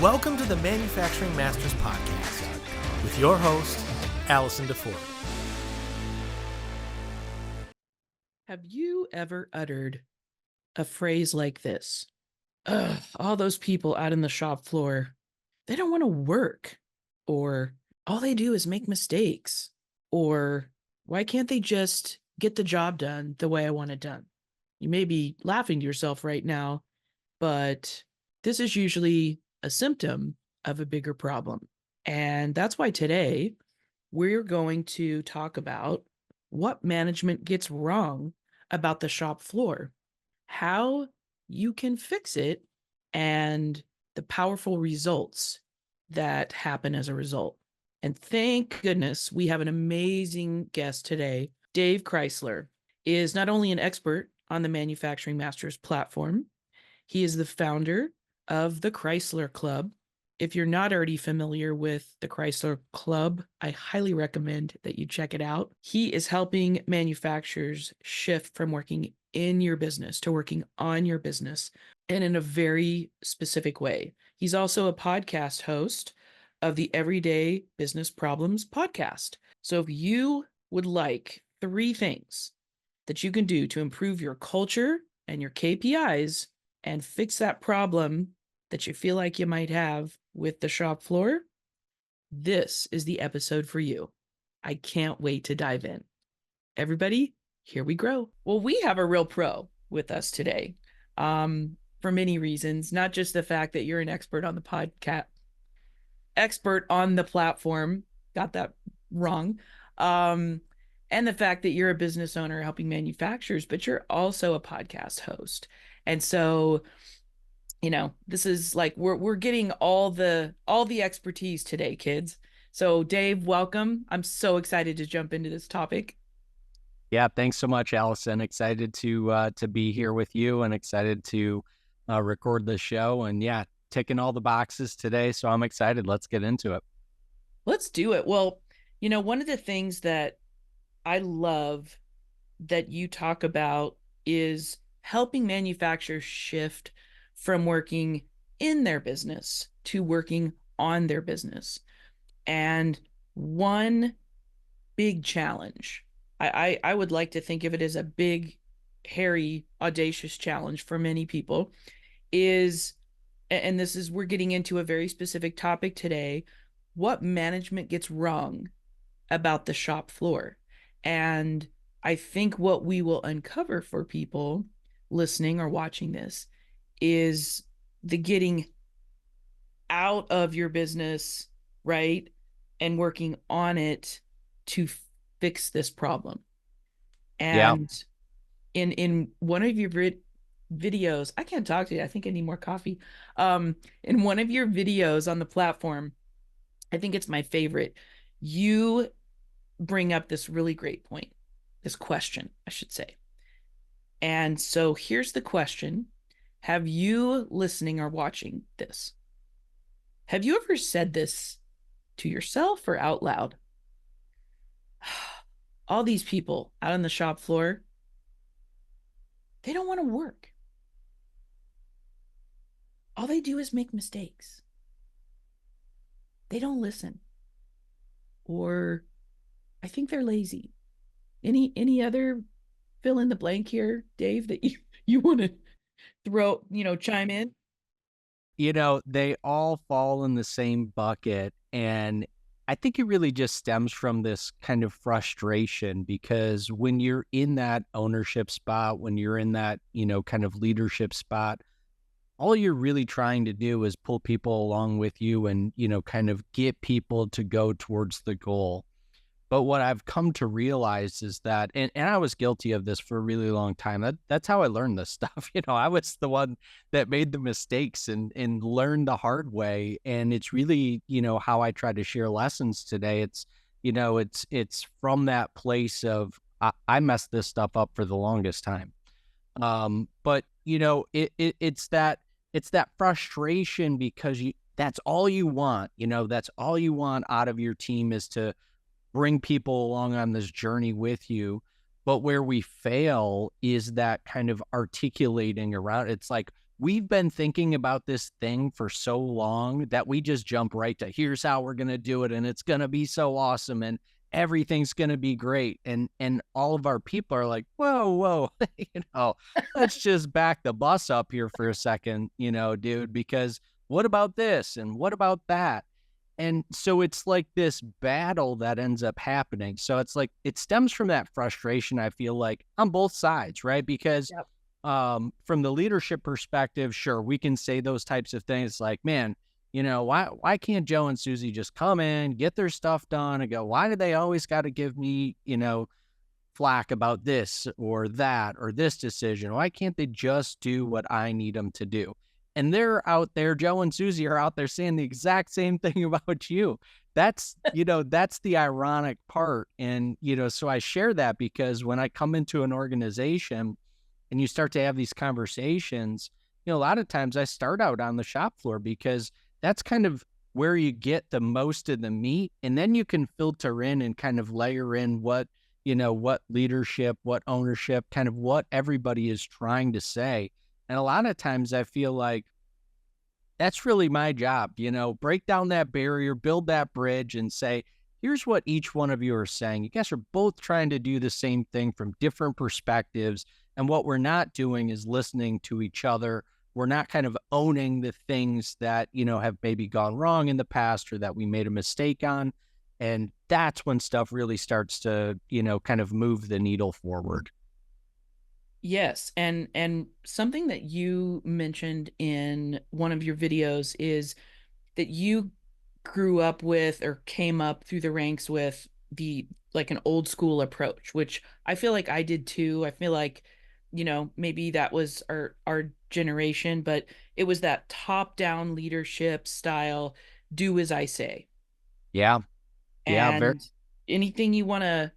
Welcome to the Manufacturing Masters Podcast with your host, Allison DeFord. Have you ever uttered a phrase like this? Ugh, all those people out in the shop floor, they don't want to work. Or all they do is make mistakes. Or why can't they just get the job done the way I want it done? You may be laughing to yourself right now, but this is usually a symptom of a bigger problem. And that's why today we're going to talk about what management gets wrong about the shop floor, how you can fix it, and the powerful results that happen as a result. And thank goodness we have an amazing guest today. Dave Crysler is not only an expert on the Manufacturing Masters platform, he is the founder of TheCryslerClub. If you're not already familiar with the Crysler Club, I highly recommend that you check it out. He is helping manufacturers shift from working in your business to working on your business, and in a very specific way. He's also a podcast host of the Everyday Business Problems podcast. So if you would like 3 things that you can do to improve your culture and your KPIs and fix that problem that you feel like you might have with the shop floor, this is the episode for you. I can't wait to dive in. Everybody, here we grow. Well, we have a real pro with us today for many reasons, not just the fact that you're an expert on the podcast, expert on the platform, got that wrong, and the fact that you're a business owner helping manufacturers, but you're also a podcast host. And so, you know, this is like we're getting all the expertise today, kids. So Dave, welcome. I'm so excited to jump into this topic. Yeah, thanks so much, Allison. Excited to be here with you and excited to record this show. And yeah, ticking all the boxes today. So I'm excited. Let's get into it. Let's do it. Well, you know, one of the things that I love that you talk about is helping manufacturers shift from working in their business to working on their business. And one big challenge, I would like to think of it as a big, hairy, audacious challenge for many people, is, and this is, we're getting into a very specific topic today, what management gets wrong about the shop floor. And I think what we will uncover for people listening or watching this is the getting out of your business, right, and working on it to fix this problem. And in one of your videos, I can't talk to you, I think I need more coffee. In one of your videos on the platform, I think it's my favorite, you bring up this really great point, this question, I should say. And so here's the question. Have you, listening or watching this, have you ever said this to yourself or out loud? All these people out on the shop floor, they don't want to work. All they do is make mistakes. They don't listen. Or I think they're lazy. Any other fill in the blank here, Dave, that you want to throw, chime in? They all fall in the same bucket. And I think it really just stems from this kind of frustration, because when you're in that ownership spot, when you're in that, kind of leadership spot, all you're really trying to do is pull people along with you and, kind of get people to go towards the goal. But what I've come to realize is that, and I was guilty of this for a really long time. That's how I learned this stuff. I was the one that made the mistakes and learned the hard way. And it's really, how I try to share lessons today. It's, it's from that place of I messed this stuff up for the longest time. But it's that frustration, because that's all you want. That's all you want out of your team, is to bring people along on this journey with you. But where we fail is that kind of articulating around. It's like, we've been thinking about this thing for so long that we just jump right to here's how we're going to do it. And it's going to be so awesome. And everything's going to be great. And all of our people are like, whoa, let's just back the bus up here for a second, dude, because what about this? And what about that? And so it's like this battle that ends up happening. So it's like, it stems from that frustration, I feel like, on both sides, right? Because Yep. From the leadership perspective, sure, we can say those types of things like, man, why can't Joe and Susie just come in, get their stuff done and go, why do they always got to give me, flack about this or that or this decision? Why can't they just do what I need them to do? And they're out there, Joe and Susie are out there saying the exact same thing about you. That's, that's the ironic part. And, so I share that because when I come into an organization and you start to have these conversations, a lot of times I start out on the shop floor because that's kind of where you get the most of the meat. And then you can filter in and kind of layer in what, what leadership, what ownership, kind of what everybody is trying to say. And a lot of times I feel like that's really my job, break down that barrier, build that bridge and say, here's what each one of you are saying. You guys are both trying to do the same thing from different perspectives. And what we're not doing is listening to each other. We're not kind of owning the things that, have maybe gone wrong in the past or that we made a mistake on. And that's when stuff really starts to, kind of move the needle forward. Yes. And something that you mentioned in one of your videos is that you grew up with or came up through the ranks with like an old school approach, which I feel like I did too. I feel like, maybe that was our generation, but it was that top down leadership style, do as I say. Yeah. Yeah. And anything you want to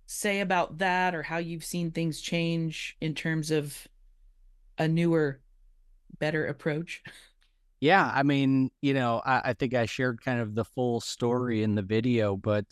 say about that or how you've seen things change in terms of a newer, better approach? Yeah, I mean, I think I shared kind of the full story in the video, but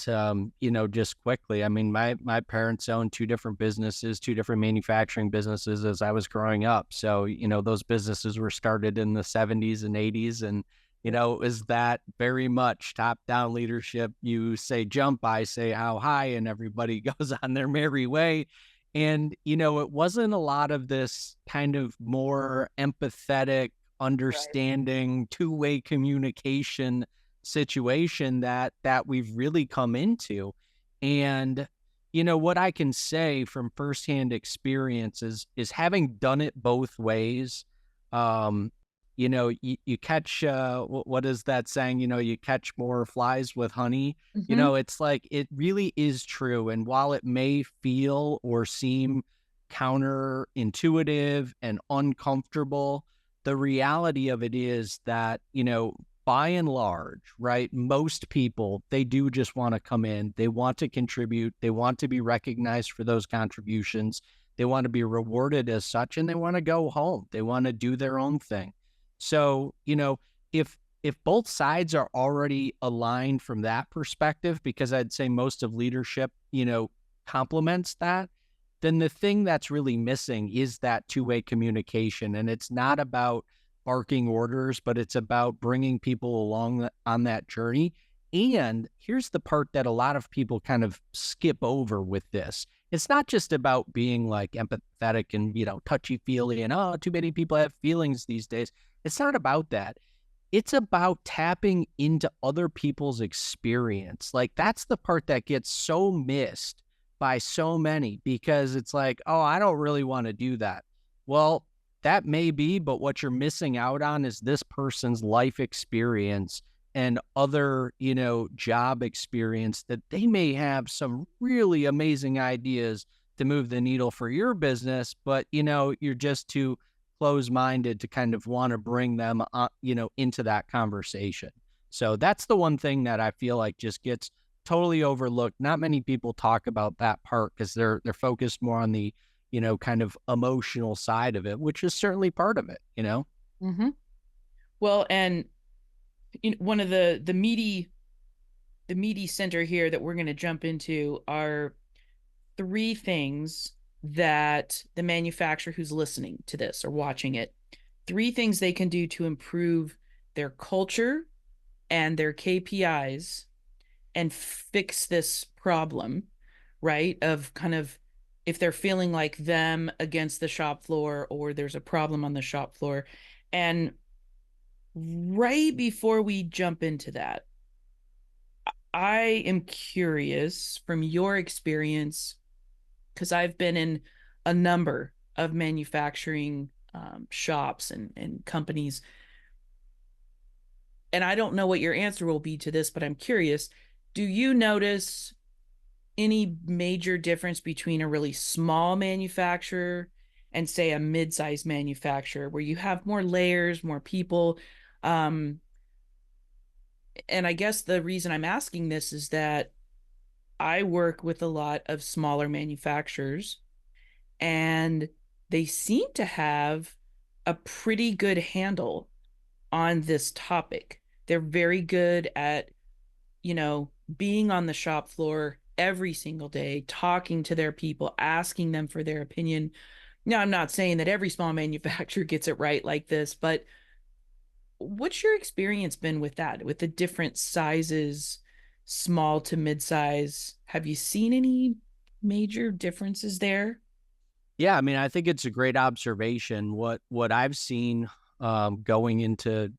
just quickly, I mean, my parents owned two different businesses, two different manufacturing businesses as I was growing up. So, those businesses were started in the 70s and 80s, and it was that very much top-down leadership. You say jump, I say how high, and everybody goes on their merry way. And, it wasn't a lot of this kind of more empathetic, understanding, two-way communication situation that we've really come into. And what I can say from firsthand experience is having done it both ways. You catch what is that saying, you catch more flies with honey. It's like it really is true. And while it may feel or seem counterintuitive and uncomfortable, the reality of it is that, by and large, right, most people, they do just want to come in. They want to contribute. They want to be recognized for those contributions. They want to be rewarded as such, and they want to go home. They want to do their own thing. So, if both sides are already aligned from that perspective, because I'd say most of leadership, complements that, then the thing that's really missing is that two-way communication. And it's not about barking orders, but it's about bringing people along on that journey. And here's the part that a lot of people kind of skip over with this. It's not just about being like empathetic and, touchy-feely and, oh, too many people have feelings these days. It's not about that. It's about tapping into other people's experience. Like, that's the part that gets so missed by so many, because it's like, oh, I don't really want to do that. Well, that may be, but what you're missing out on is this person's life experience and other, job experience that they may have some really amazing ideas to move the needle for your business, but, you're just too closed-minded to kind of want to bring them, into that conversation. So that's the one thing that I feel like just gets totally overlooked. Not many people talk about that part because they're focused more on the, kind of emotional side of it, which is certainly part of it, Mm-hmm. Well, and one of the meaty center here that we're going to jump into are 3 things that the manufacturer who's listening to this or watching it 3 things they can do to improve their culture and their KPIs and fix this problem, right? Of kind of if they're feeling like them against the shop floor or there's a problem on the shop floor. And right before we jump into that, I am curious from your experience, because I've been in a number of manufacturing shops and companies. And I don't know what your answer will be to this, but I'm curious. Do you notice any major difference between a really small manufacturer and, say, a mid-sized manufacturer where you have more layers, more people? Um, and I guess the reason I'm asking this is that I work with a lot of smaller manufacturers, and they seem to have a pretty good handle on this topic. They're very good at, being on the shop floor every single day, talking to their people, asking them for their opinion. Now, I'm not saying that every small manufacturer gets it right like this, but what's your experience been with that, with the different sizes, small to mid-size? Have you seen any major differences there? Yeah, I mean, I think it's a great observation. What I've seen going into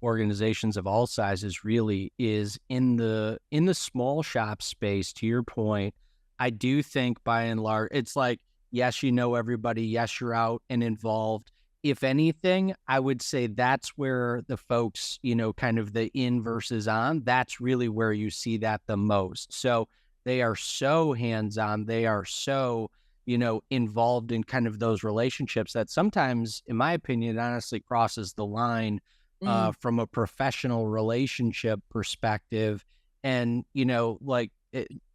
organizations of all sizes really is in the small shop space. To your point, I do think by and large, it's like yes, you know everybody, yes, you're out and involved. If anything, I would say that's where the folks, kind of the in versus on, that's really where you see that the most. So they are so hands on. They are so involved in kind of those relationships that sometimes, in my opinion, honestly crosses the line from a professional relationship perspective. And, like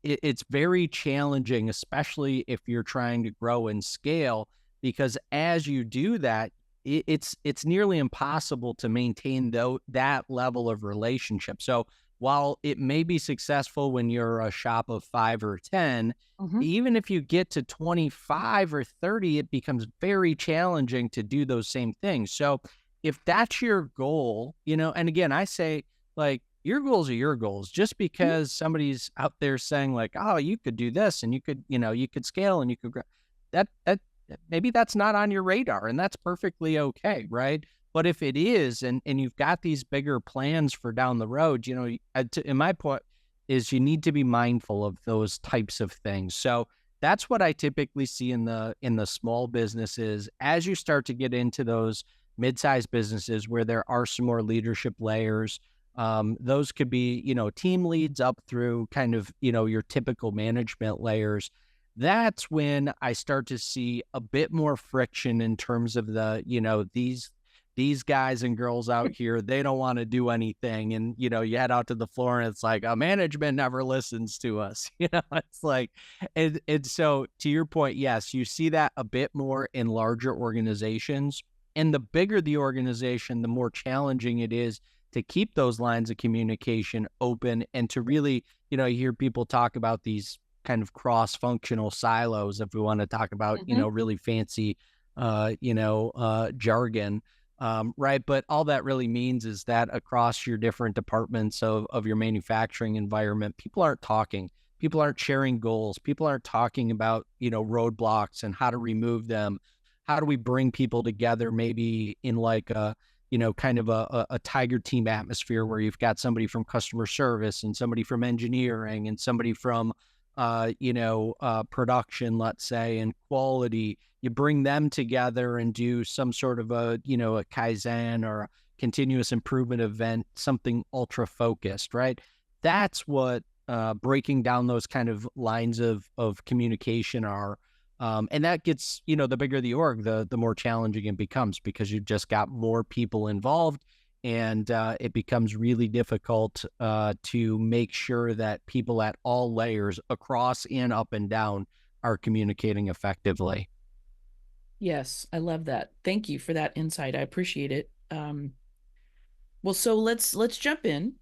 it's very challenging, especially if you're trying to grow and scale, because as you do that, it's nearly impossible to maintain that level of relationship. So while it may be successful when you're a shop of 5 or 10, even if you get to 25 or 30, it becomes very challenging to do those same things. So if that's your goal, and again, I say like your goals are your goals. Just because somebody's out there saying like, oh, you could do this and you could scale and you could grow, that maybe that's not on your radar, and that's perfectly okay, right? But if it is, and you've got these bigger plans for down the road, in my point is you need to be mindful of those types of things. So that's what I typically see in the small businesses. As you start to get into those mid-sized businesses where there are some more leadership layers, those could be, team leads up through kind of, your typical management layers. That's when I start to see a bit more friction in terms of these guys and girls out here, they don't want to do anything. And, you head out to the floor and it's like, management never listens to us. It's like, and so to your point, yes, you see that a bit more in larger organizations. And the bigger the organization, the more challenging it is to keep those lines of communication open and to really, you hear people talk about these kind of cross-functional silos, if we want to talk about, really fancy, jargon. Right. But all that really means is that across your different departments of your manufacturing environment, people aren't talking. People aren't sharing goals. People aren't talking about, roadblocks and how to remove them. How do we bring people together maybe in like a, kind of a tiger team atmosphere where you've got somebody from customer service and somebody from engineering and somebody from, production, let's say, and quality. You bring them together and do some sort of a Kaizen or a continuous improvement event, something ultra focused, right? That's what breaking down those kind of lines of communication are. And that gets, the bigger the org, the more challenging it becomes because you've just got more people involved. And it becomes really difficult to make sure that people at all layers across and up and down are communicating effectively. Yes, I love that. Thank you for that insight. I appreciate it. Well, so let's jump in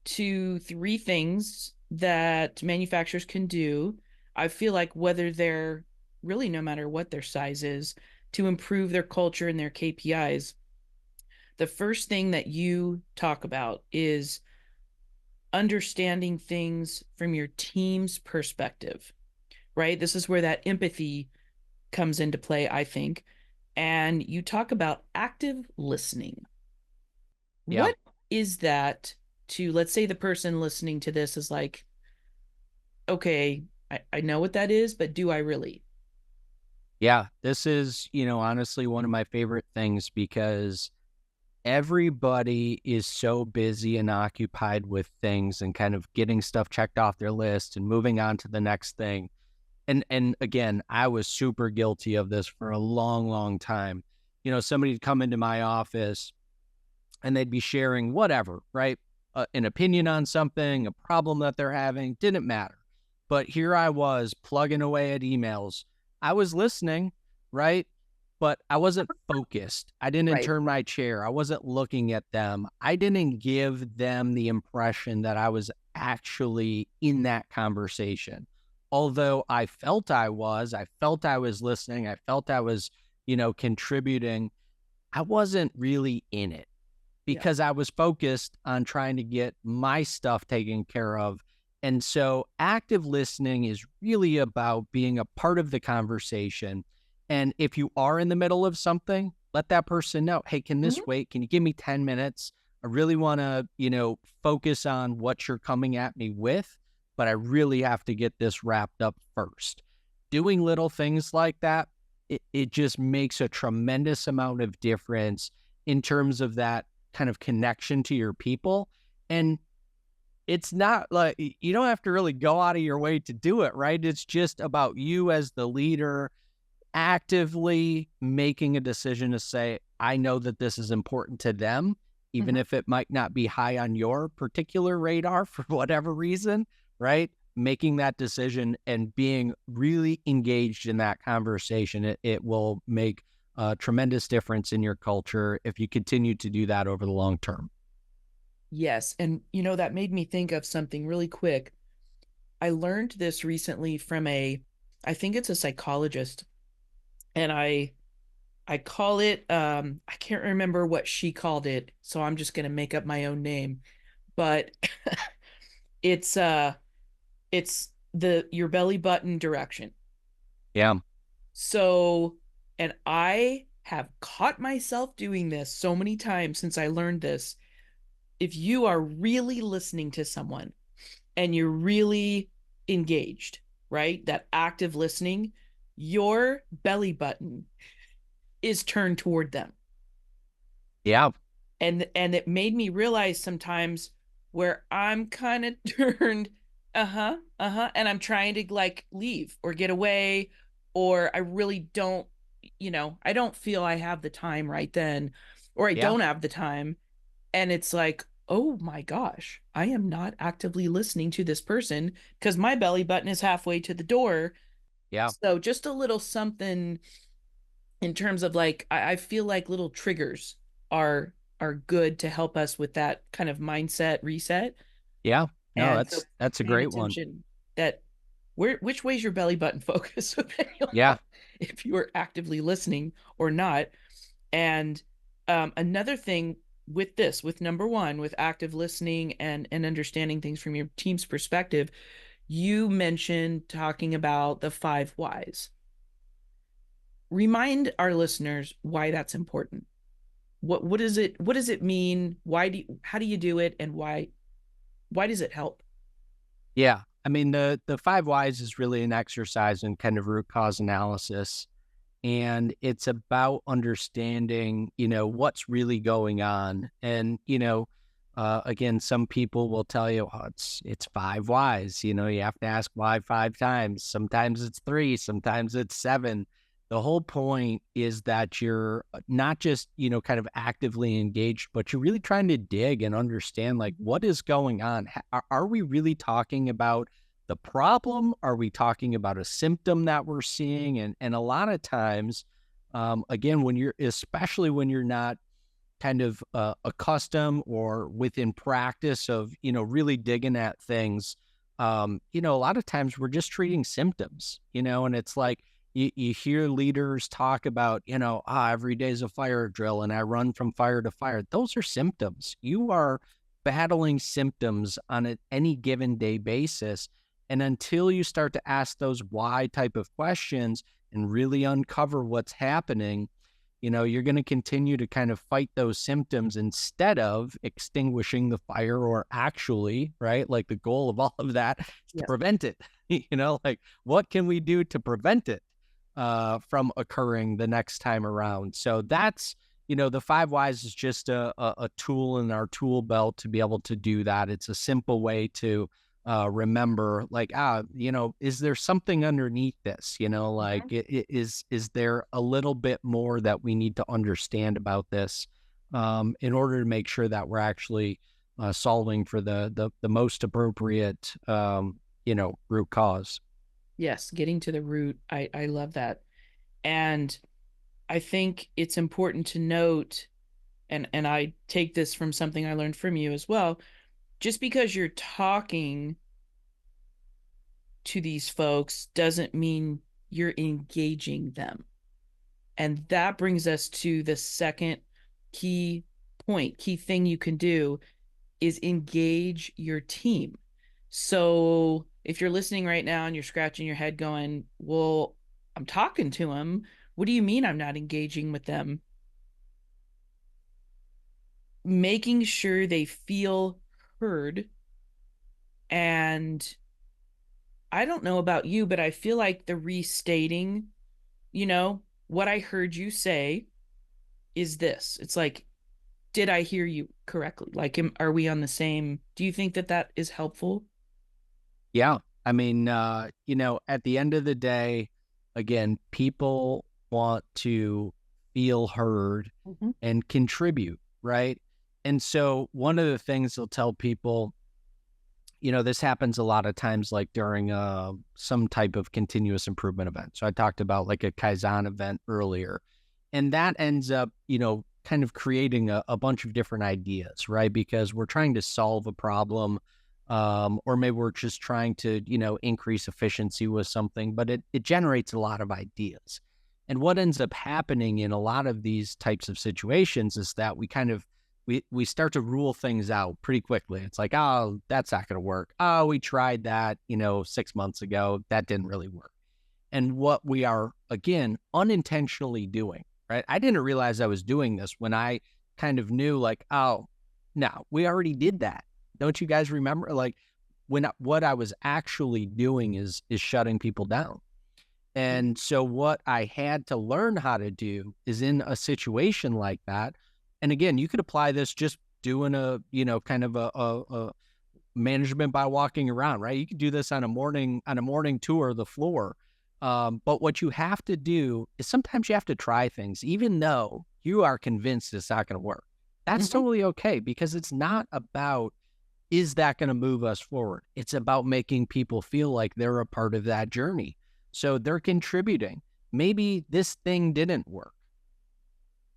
to 3 things that manufacturers can do. I feel like whether they're really no matter what their size is to improve their culture and their KPIs. the first thing that you talk about is understanding things from your team's perspective, right? This is where that empathy comes into play, I think. And you talk about active listening. Yeah. What is that to, let's say the person listening to this is like, okay, I know what that is, but do I really? Yeah. This is, honestly one of my favorite things because everybody is so busy and occupied with things and kind of getting stuff checked off their list and moving on to the next thing. And again, I was super guilty of this for a long, long time. Somebody'd come into my office and they'd be sharing whatever, right? An opinion on something, a problem that they're having, didn't matter. But here I was plugging away at emails. I was listening, right? But I wasn't focused. I didn't Right. turn my chair. I wasn't looking at them. I didn't give them the impression that I was actually in that conversation. Although I felt I was listening. I felt I was, contributing. I wasn't really in it because I was focused on trying to get my stuff taken care of. And so active listening is really about being a part of the conversation. And if you are in the middle of something, let that person know, hey, can this wait? Can you give me 10 minutes? I really want to, focus on what you're coming at me with, but I really have to get this wrapped up first. Doing little things like that, it just makes a tremendous amount of difference in terms of that kind of connection to your people. And it's not like you don't have to really go out of your way to do it, right? It's just about you as the leader actively making a decision to say, I know that this is important to them, even if it might not be high on your particular radar for whatever reason, right? Making that decision and being really engaged in that conversation, it will make a tremendous difference in your culture if you continue to do that over the long term. Yes. And, that made me think of something really quick. I learned this recently from I think it's a psychologist. And I call it, I can't remember what she called it. So I'm just going to make up my own name. But it's your belly button direction. Yeah. So, and I have caught myself doing this so many times since I learned this. If you are really listening to someone and you're really engaged, right? That active listening, your belly button is turned toward them. Yeah. And it made me realize sometimes where I'm kind of turned, and I'm trying to like leave or get away, or I really don't, I don't feel I have the time right then, or I don't have the time. And it's like, oh my gosh, I am not actively listening to this person because my belly button is halfway to the door. Yeah. So just a little something in terms of like, I feel like little triggers are good to help us with that kind of mindset reset. Yeah. No, And so that's a paying great one. attention that which way's your belly button focus so that you'll Yeah. know if you are actively listening or not. And another thing with number one, with active listening and understanding things from your team's perspective, you mentioned talking about the 5 whys. Remind our listeners why that's important. What does it mean? How do you do it, and why does it help? Yeah. I mean, the 5 whys is really an exercise in kind of root cause analysis. And it's about understanding, what's really going on. And, again, some people will tell you, oh, it's 5 whys. You have to ask why 5 times. Sometimes it's 3, sometimes it's 7. The whole point is that you're not just, kind of actively engaged, but you're really trying to dig and understand, like, what is going on? Are we really talking about the problem? Are we talking about a symptom that we're seeing? And a lot of times, again, especially when you're not kind of accustomed or within practice of, really digging at things, a lot of times we're just treating symptoms, and it's like, You hear leaders talk about, every day's a fire drill and I run from fire to fire. Those are symptoms. You are battling symptoms on any given day basis. And until you start to ask those why type of questions and really uncover what's happening, you're going to continue to kind of fight those symptoms instead of extinguishing the fire, or actually, right? Like the goal of all of that is to prevent it. Like what can we do to prevent it from occurring the next time around? So that's, the 5 whys is just a tool in our tool belt to be able to do that. It's a simple way to remember, like, is there something underneath this? Like, is there a little bit more that we need to understand about this in order to make sure that we're actually solving for the most appropriate, root cause? Yes, getting to the root. I love that. And I think it's important to note, and I take this from something I learned from you as well, just because you're talking to these folks doesn't mean you're engaging them. And that brings us to the second key thing you can do is engage your team. So if you're listening right now and you're scratching your head going, well, I'm talking to them. What do you mean I'm not engaging with them? Making sure they feel heard. And I don't know about you, but I feel like the restating, what I heard you say is this. It's like, did I hear you correctly? Like, are we on the same? Do you think that is helpful? Yeah. I mean, at the end of the day, again, people want to feel heard and contribute, right? And so one of the things they'll tell people, this happens a lot of times, like during some type of continuous improvement event. So I talked about like a Kaizen event earlier, and that ends up, kind of creating a bunch of different ideas, right? Because we're trying to solve a problem, or maybe we're just trying to, increase efficiency with something, but it generates a lot of ideas. And what ends up happening in a lot of these types of situations is that we start to rule things out pretty quickly. It's like, oh, that's not going to work. Oh, we tried that, 6 months ago. That didn't really work. And what we are, again, unintentionally doing, right? I didn't realize I was doing this when I kind of knew, like, oh, no, we already did that. Don't you guys remember? Like, what I was actually doing is shutting people down. And so what I had to learn how to do is, in a situation like that, and again, you could apply this just doing kind of a management by walking around, right? You could do this on a morning tour of the floor. But what you have to do is sometimes you have to try things, even though you are convinced it's not going to work. That's totally okay, because it's not about, is that going to move us forward? It's about making people feel like they're a part of that journey. So they're contributing. Maybe this thing didn't work.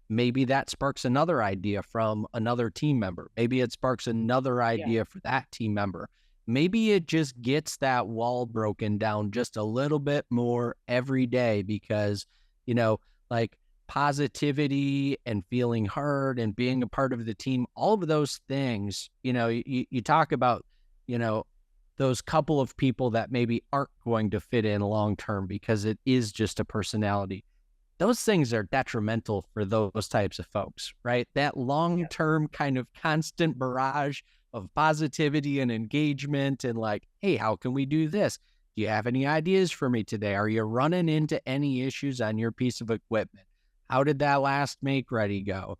Maybe that sparks another idea from another team member. Maybe it sparks another idea for that team member. Maybe it just gets that wall broken down just a little bit more every day, because, like positivity and feeling heard and being a part of the team, all of those things, you talk about, those couple of people that maybe aren't going to fit in long-term because it is just a personality. Those things are detrimental for those types of folks, right? That long-term kind of constant barrage of positivity and engagement and like, hey, how can we do this? Do you have any ideas for me today? Are you running into any issues on your piece of equipment? How did that last make ready go?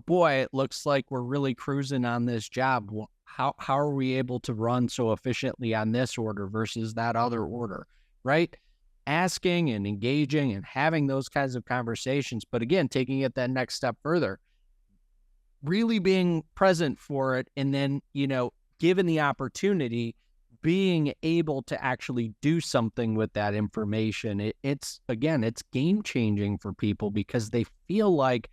Boy, it looks like we're really cruising on this job. How are we able to run so efficiently on this order versus that other order, right? Asking and engaging and having those kinds of conversations, but again, taking it that next step further, really being present for it, and then, given the opportunity, being able to actually do something with that information. It's game changing for people, because they feel like,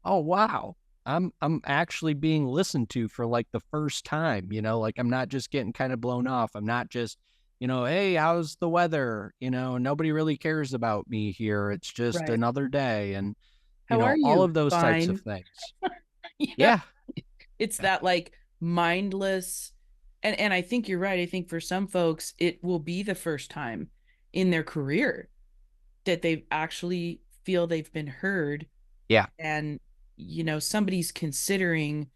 oh, wow, I'm actually being listened to for like the first time, like I'm not just getting kind of blown off. I'm not just, Hey, how's the weather? Nobody really cares about me here. It's just Right. another day. And, How are all you? of those types of Fine. things. Yeah. Yeah. It's Yeah. that like mindless, and I think you're right. I think for some folks it will be the first time in their career that they actually feel they've been heard, Yeah. and somebody's considering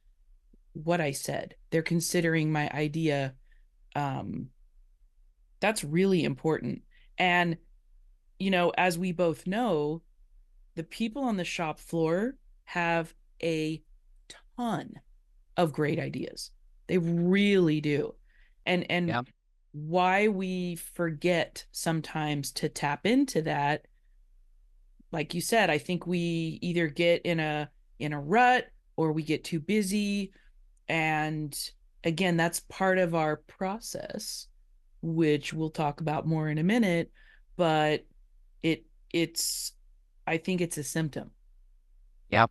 what I said. They're considering my idea. Um that's really important. And as we both know, the people on the shop floor have a ton of great ideas. They really do. And Yeah. why we forget sometimes to tap into that, like you said, I think we either get in a rut or we get too busy. And again, that's part of our process, which we'll talk about more in a minute, but it's I think it's a symptom, Yeah.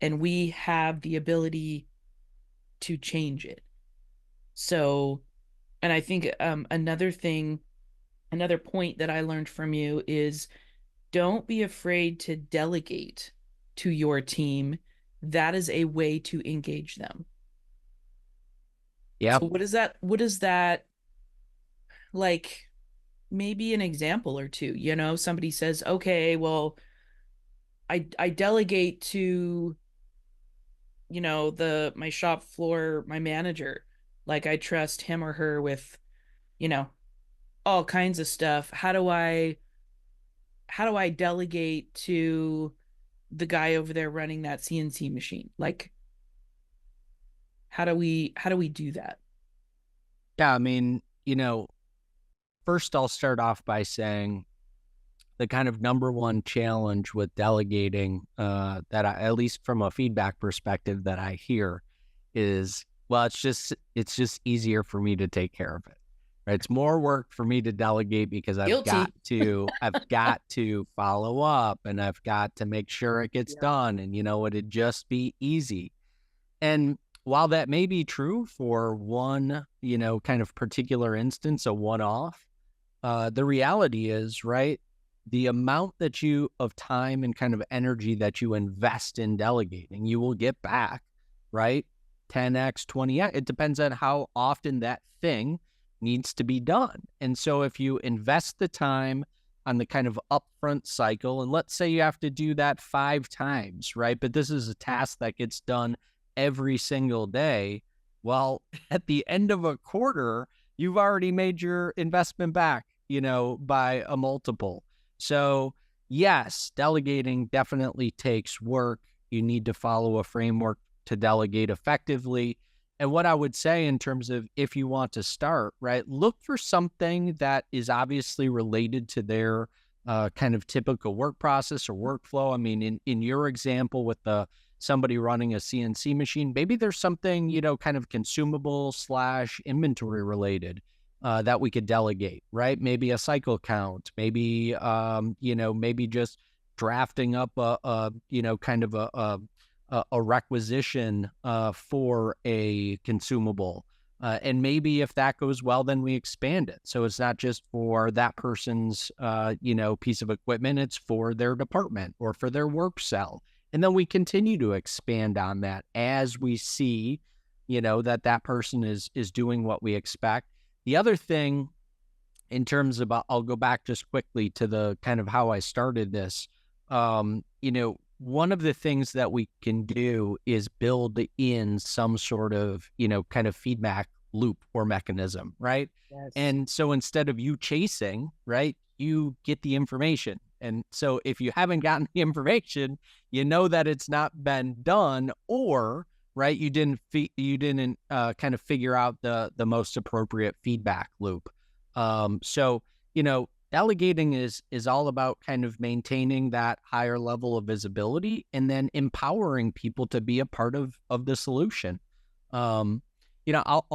and we have the ability to change it. So, and I think another point that I learned from you is don't be afraid to delegate to your team. That is a way to engage them. Yeah. So what is that like? Maybe an example or two. Somebody says, okay, well, I delegate to, the my shop floor, my manager. Like I trust him or her with, you know, all kinds of stuff. How do I delegate to the guy over there running that CNC machine? Like how do we do that? Yeah. I mean, first I'll start off by saying the kind of number one challenge with delegating, that at least from a feedback perspective that I hear is, well, it's just easier for me to take care of it. Right? It's more work for me to delegate because I've got Guilty. to follow up, and I've got to make sure it gets Yep. done, and it'd just be easy. And while that may be true for one, kind of particular instance, a one-off, the reality is, right, the amount of time and kind of energy that you invest in delegating, you will get back, right? 10x, 20x. It depends on how often that thing needs to be done. And so if you invest the time on the kind of upfront cycle, and let's say you have to do that 5 times, right? But this is a task that gets done every single day. Well, at the end of a quarter, you've already made your investment back, by a multiple. So yes, delegating definitely takes work. You need to follow a framework to delegate effectively. And what I would say in terms of if you want to start, right, look for something that is obviously related to their kind of typical work process or workflow. I mean, in your example with somebody running a CNC machine, maybe there's something, kind of consumable / inventory related that we could delegate, right? Maybe a cycle count, maybe, maybe just drafting up kind of a requisition for a consumable. And maybe if that goes well, then we expand it. So it's not just for that person's, piece of equipment, it's for their department or for their work cell. And then we continue to expand on that as we see, that person is doing what we expect. The other thing in terms of, I'll go back just quickly to the kind of how I started this. One of the things that we can do is build in some sort of, kind of feedback loop or mechanism, right? Yes. And so instead of you chasing, right, you get the information. And so if you haven't gotten the information, you know that it's not been done, or right, you didn't kind of figure out the most appropriate feedback loop. So delegating is all about kind of maintaining that higher level of visibility and then empowering people to be a part of the solution. I'll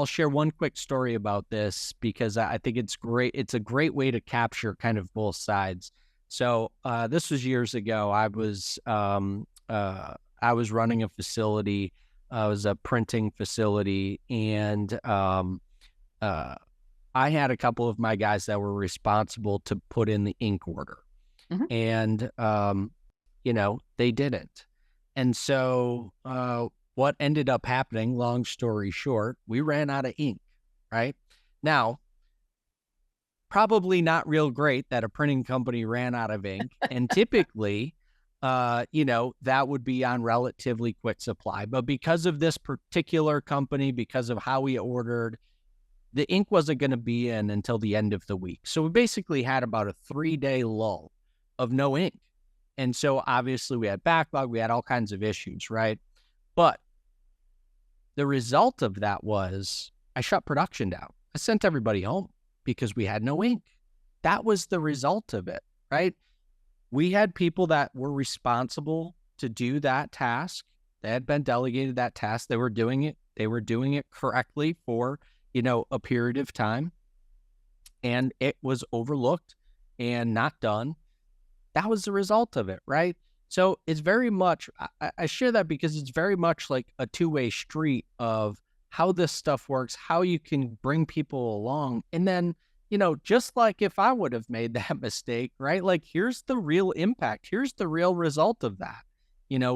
share one quick story about this because I think it's great. It's a great way to capture kind of both sides. So this was years ago. I was running a facility. It was a printing facility, and I had a couple of my guys that were responsible to put in the ink order. And, they didn't. And so what ended up happening, long story short, we ran out of ink, right? Now, probably not real great that a printing company ran out of ink. And typically, that would be on relatively quick supply. But because of this particular company, because of how we ordered, the ink wasn't going to be in until the end of the week. So we basically had about a 3-day lull of no ink. And so obviously we had backlog, we had all kinds of issues, right? But the result of that was I shut production down. I sent everybody home because we had no ink. That was the result of it, right? We had people that were responsible to do that task. They had been delegated that task. They were doing it. They were doing it correctly for, a period of time. And it was overlooked and not done. That was the result of it, right? So it's very much, I share that because it's very much like a two-way street of how this stuff works, how you can bring people along. And then, just like if I would have made that mistake, right? Like, here's the real impact. Here's the real result of that,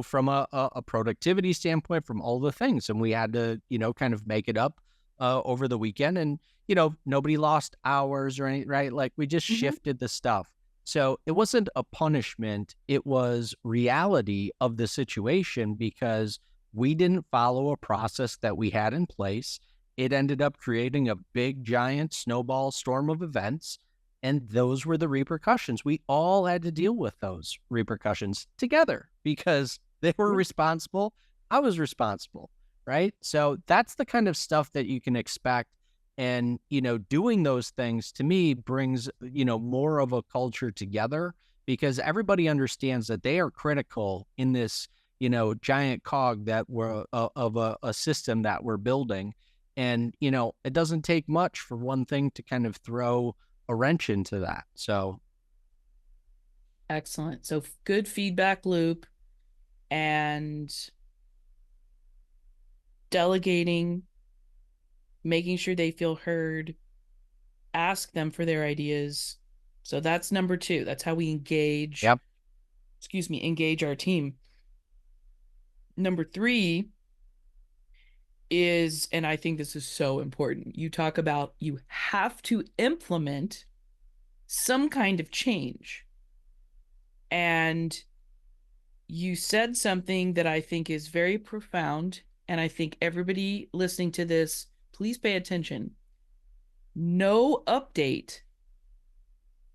from a productivity standpoint, from all the things. And we had to, kind of make it up over the weekend. And, nobody lost hours or anything, right? Like, we just shifted the stuff. So it wasn't a punishment. It was reality of the situation because we didn't follow a process that we had in place. It ended up creating a big, giant snowball storm of events. And those were the repercussions. We all had to deal with those repercussions together because they were responsible. I was responsible, right? So that's the kind of stuff that you can expect. And, doing those things to me brings, more of a culture together because everybody understands that they are critical in this, giant cog that we're of a system that we're building. And, it doesn't take much for one thing to kind of throw a wrench into that. So. Excellent. So good feedback loop and delegating, making sure they feel heard, ask them for their ideas. So that's number 2. That's how we engage. Yep. Engage our team. Number 3 is, and I think this is so important, you talk about you have to implement some kind of change. And you said something that I think is very profound. And I think everybody listening to this, please pay attention. No update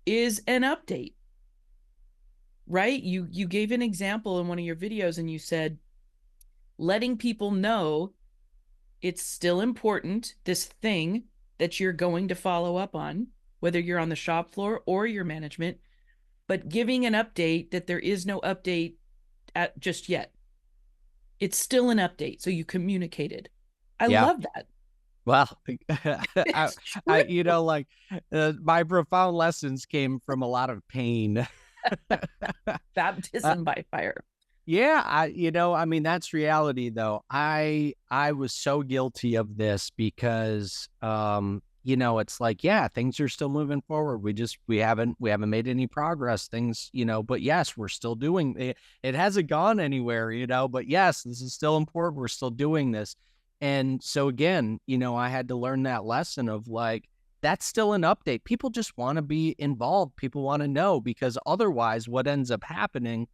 is an update, right? You gave an example in one of your videos and you said, letting people know it's still important, this thing that you're going to follow up on, whether you're on the shop floor or your management, but giving an update that there is no update at just yet. It's still an update. So you communicated. I love that. Well, my profound lessons came from a lot of pain. Baptism by fire. Yeah, that's reality though. I was so guilty of this because, it's like, yeah, things are still moving forward. We haven't made any progress. Things, but yes, we're still doing it. It hasn't gone anywhere, but yes, this is still important. We're still doing this. And so again, I had to learn that lesson of like, that's still an update. People just want to be involved. People want to know because otherwise what ends up happening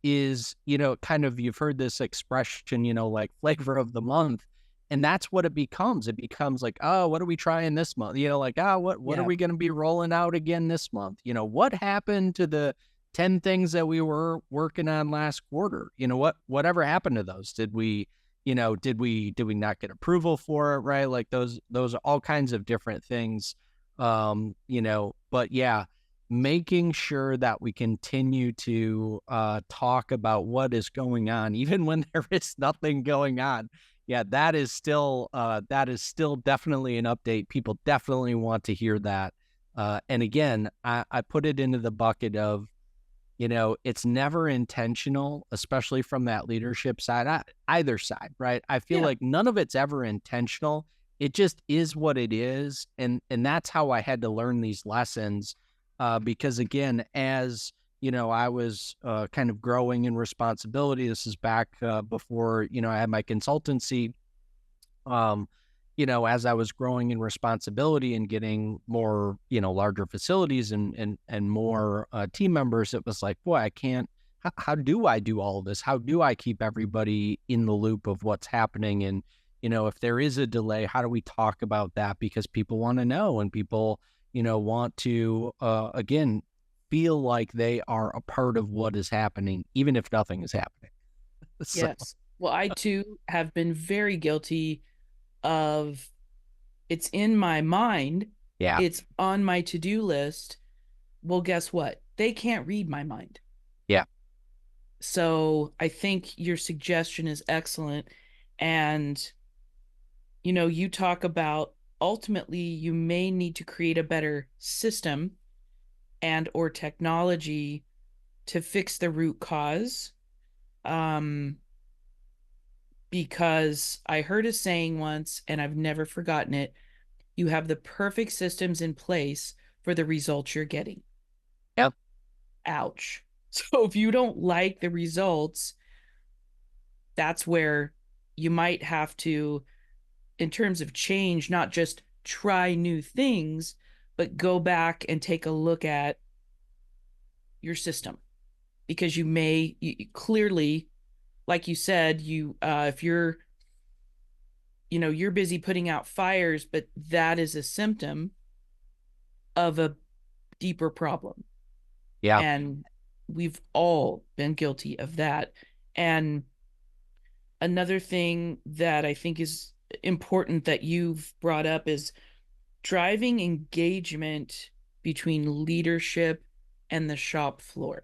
is, kind of, you've heard this expression, like flavor of the month. And that's what it becomes. It becomes like, oh, what are we trying this month? What are we going to be rolling out again this month? What happened to the 10 things that we were working on last quarter? Whatever happened to those? Did we not get approval for it? Right. Like those are all kinds of different things. But yeah, making sure that we continue to talk about what is going on, even when there is nothing going on. Yeah, that is still definitely an update. People definitely want to hear that. And again, I put it into the bucket of, it's never intentional, especially from that leadership side, either side, right? I feel like none of it's ever intentional. it just is what it is. And that's how I had to learn these lessons. Because again, as you know, I was kind of growing in responsibility. This is back before, you know, I had my consultancy. Um, you know, as I was growing in responsibility and getting more, you know, larger facilities and more team members, it was like, boy, I can't. How do I do all of this? How do I keep everybody in the loop of what's happening? And you know, if there is a delay, how do we talk about that? Because people want to know, and people, you know, want to again feel like they are a part of what is happening, even if nothing is happening. So Yes. Well, I too have been very guilty of it's in my mind, yeah, it's on my to-do list. Well, guess what? They can't read my mind. yeah, So I think your suggestion is excellent. And, you know, you talk about ultimately you may need to create a better system and or technology to fix the root cause. Because I heard a saying once and I've never forgotten it. You have the perfect systems in place for the results you're getting. yeah, Ouch. So if you don't like the results, that's where you might have to, in terms of change, not just try new things, but go back and take a look at your system because you clearly, like you said, if you're, you know, you're busy putting out fires, but that is a symptom of a deeper problem. yeah, And we've all been guilty of that. And another thing that I think is important that you've brought up is driving engagement between leadership and the shop floor.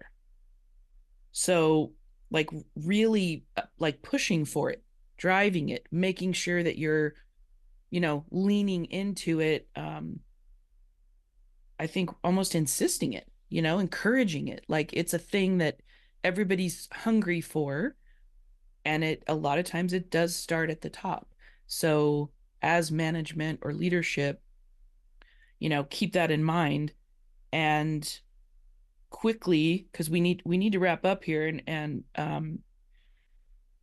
So, like, really, like pushing for it, driving it, making sure that you're, you know, leaning into it. I think almost insisting it, you know, encouraging it. Like it's a thing that everybody's hungry for. And it, a lot of times it does start at the top. So as management or leadership, you know, keep that in mind and quickly, because we need to wrap up here. And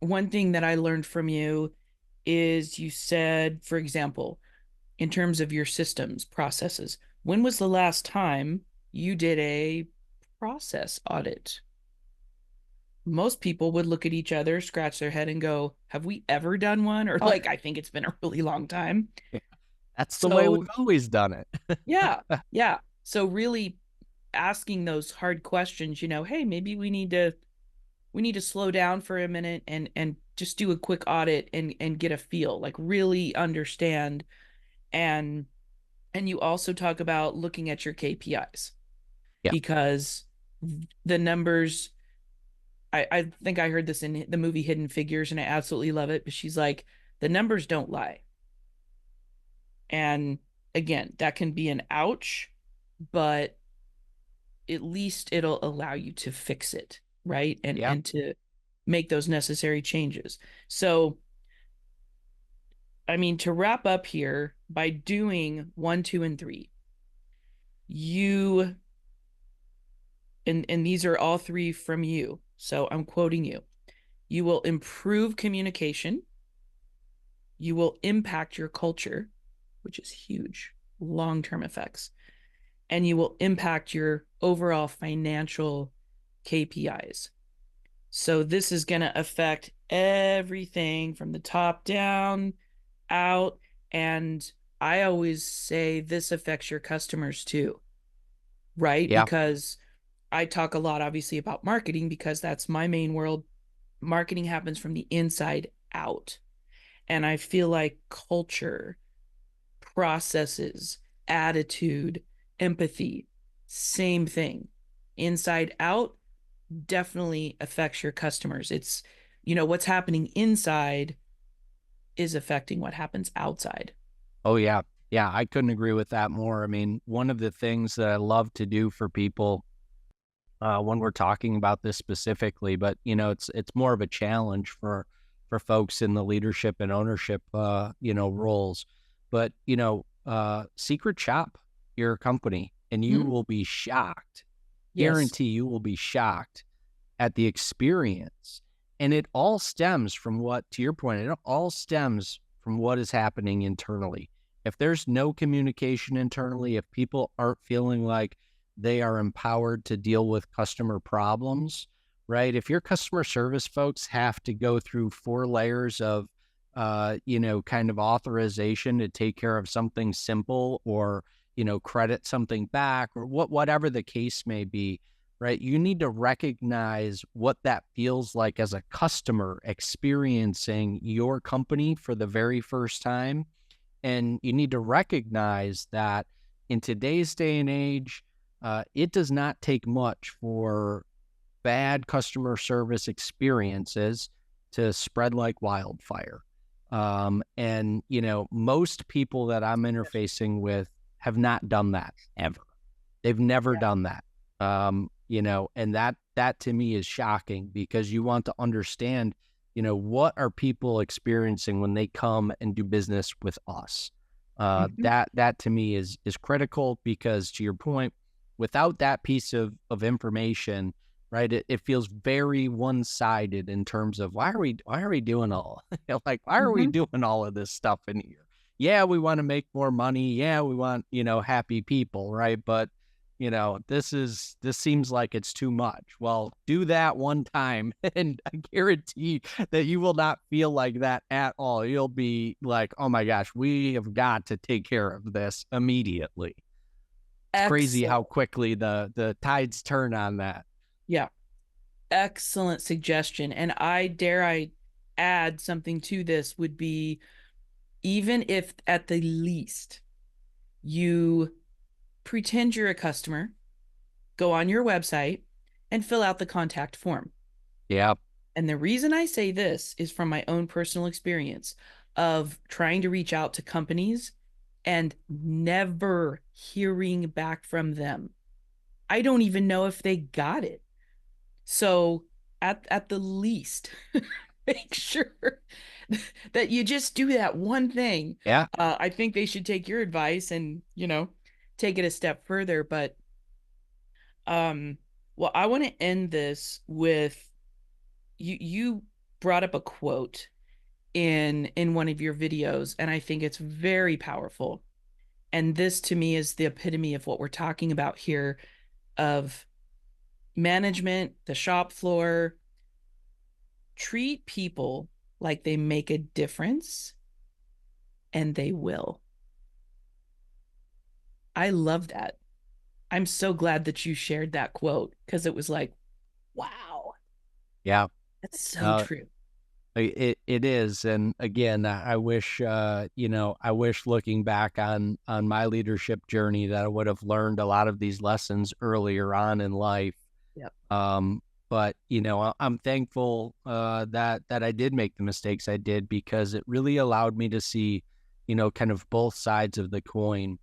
one thing that I learned from you is you said, for example, in terms of your systems processes, when was the last time you did a process audit? Most people would look at each other, scratch their head, and go, have we ever done one? Or like, I think it's been a really long time. that's the way we've So always done it. yeah, yeah. So really asking those hard questions, you know, hey, maybe we need to slow down for a minute and just do a quick audit and get a feel, like really understand. And and you also talk about looking at your KPIs Yeah, because the numbers, I think I heard this in the movie Hidden Figures and I absolutely love it, but she's like, the numbers don't lie. And again, that can be an ouch, but at least it'll allow you to fix it, right? And yeah, and to make those necessary changes. So, I mean, to wrap up here, by doing 1, 2, and 3, you and these are all three from you. So I'm quoting you. You will improve communication, you will impact your culture, which is huge, long-term effects, and you will impact your overall financial KPIs. So this is going to affect everything from the top down, out. And I always say this affects your customers too, right? yeah. Because I talk a lot, obviously, about marketing because that's my main world. Marketing happens from the inside out. And I feel like culture, processes, attitude, empathy, same thing. Inside out definitely affects your customers. It's, you know, what's happening inside is affecting what happens outside. Oh, yeah. Yeah, I couldn't agree with that more. I mean, one of the things that I love to do for people when we're talking about this specifically, but you know, it's more of a challenge for folks in the leadership and ownership you know, roles. but, secret shop your company and you will be shocked. Yes. Guarantee you will be shocked at the experience. And it all stems from to your point, it all stems from what is happening internally. If there's no communication internally, if people aren't feeling like they are empowered to deal with customer problems, right? If your customer service folks have to go through 4 layers of, kind of authorization to take care of something simple or, credit something back or whatever the case may be, right? You need to recognize what that feels like as a customer experiencing your company for the very first time. And you need to recognize that in today's day and age, it does not take much for bad customer service experiences to spread like wildfire. And, most people that I'm interfacing with have not done that ever. They've never done that. And that to me is shocking because you want to understand, what are people experiencing when they come and do business with us? That to me is critical because, to your point, without that piece of information, right, it feels very one-sided in terms of why are we doing all like why are we doing all of this stuff in here? Yeah, we want to make more money. Yeah, we want, happy people, right? But this seems like it's too much. Well, do that one time and I guarantee that you will not feel like that at all. You'll be like, oh my gosh, we have got to take care of this immediately. It's crazy how quickly the tides turn on that. Yeah. Excellent suggestion. And I add something to this would be, even if at the least you pretend you're a customer, go on your website and fill out the contact form. Yeah. And the reason I say this is from my own personal experience of trying to reach out to companies and never hearing back from them. I don't even know if they got it. So at the least, make sure that you just do that one thing. Yeah. I think they should take your advice and, take it a step further. But, well, I want to end this with you brought up a quote in one of your videos, and I think it's very powerful. And this to me is the epitome of what we're talking about here, of management, the shop floor. Treat people like they make a difference, and they will. I love that. I'm so glad that you shared that quote because it was like, wow. Yeah. That's so true. It is. And again, I wish, I wish looking back on my leadership journey that I would have learned a lot of these lessons earlier on in life. Yep. But, I'm thankful that I did make the mistakes I did because it really allowed me to see, kind of both sides of the coin.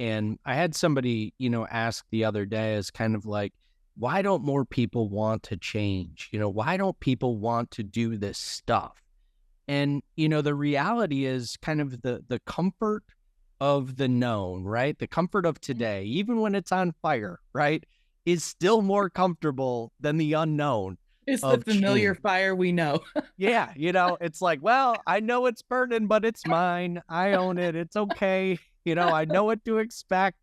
And I had somebody, ask the other day as kind of like, why don't more people want to change? Why don't people want to do this stuff? And, the reality is kind of the comfort of the known, right? The comfort of today, even when it's on fire, right, is still more comfortable than the unknown. It's the familiar fire we know. Yeah. It's like, well, I know it's burning, but it's mine. I own it. It's okay. I know what to expect.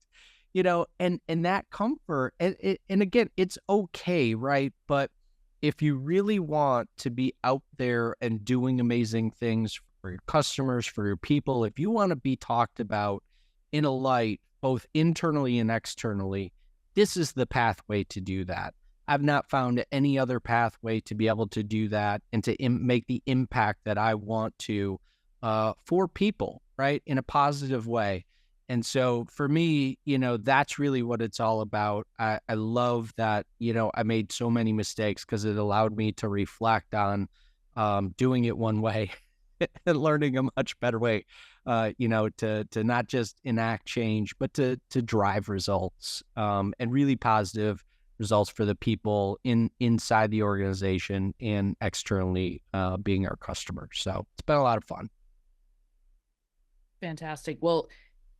And that comfort, and again, it's okay, right? But if you really want to be out there and doing amazing things for your customers, for your people, if you want to be talked about in a light, both internally and externally, this is the pathway to do that. I've not found any other pathway to be able to do that and to make the impact that I want to for people, right, in a positive way. And so for me, that's really what it's all about. I love that, I made so many mistakes because it allowed me to reflect on doing it one way and learning a much better way, to not just enact change, but to drive results and really positive results for the people inside the organization and externally being our customers. So it's been a lot of fun. Fantastic. Well,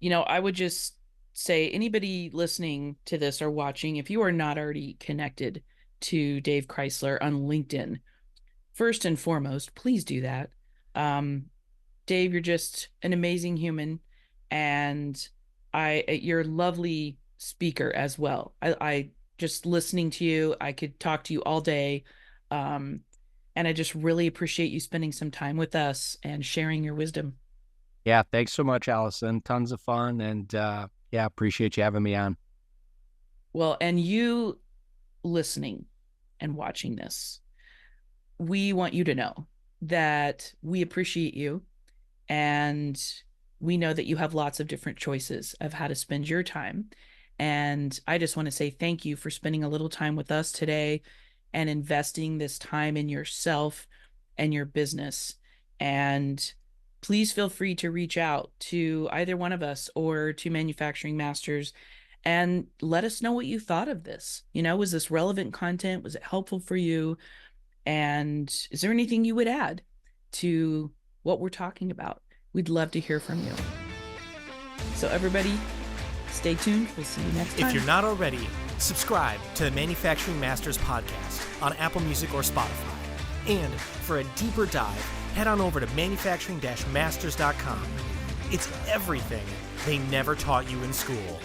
I would just say anybody listening to this or watching, if you are not already connected to Dave Chrysler on LinkedIn, first and foremost, please do that. Dave, you're just an amazing human, and you're a lovely speaker as well. I just listening to you, I could talk to you all day. And I just really appreciate you spending some time with us and sharing your wisdom. Yeah, thanks so much, Allison. Tons of fun. And appreciate you having me on. Well, and you listening and watching this, we want you to know that we appreciate you, and we know that you have lots of different choices of how to spend your time. And I just want to say thank you for spending a little time with us today and investing this time in yourself and your business. And please feel free to reach out to either one of us or to Manufacturing Masters and let us know what you thought of this. Was this relevant content? Was it helpful for you? And is there anything you would add to what we're talking about? We'd love to hear from you. So everybody, stay tuned. We'll see you next time. If you're not already, subscribe to the Manufacturing Masters podcast on Apple Music or Spotify. And for a deeper dive, head on over to manufacturing-masters.com. It's everything they never taught you in school.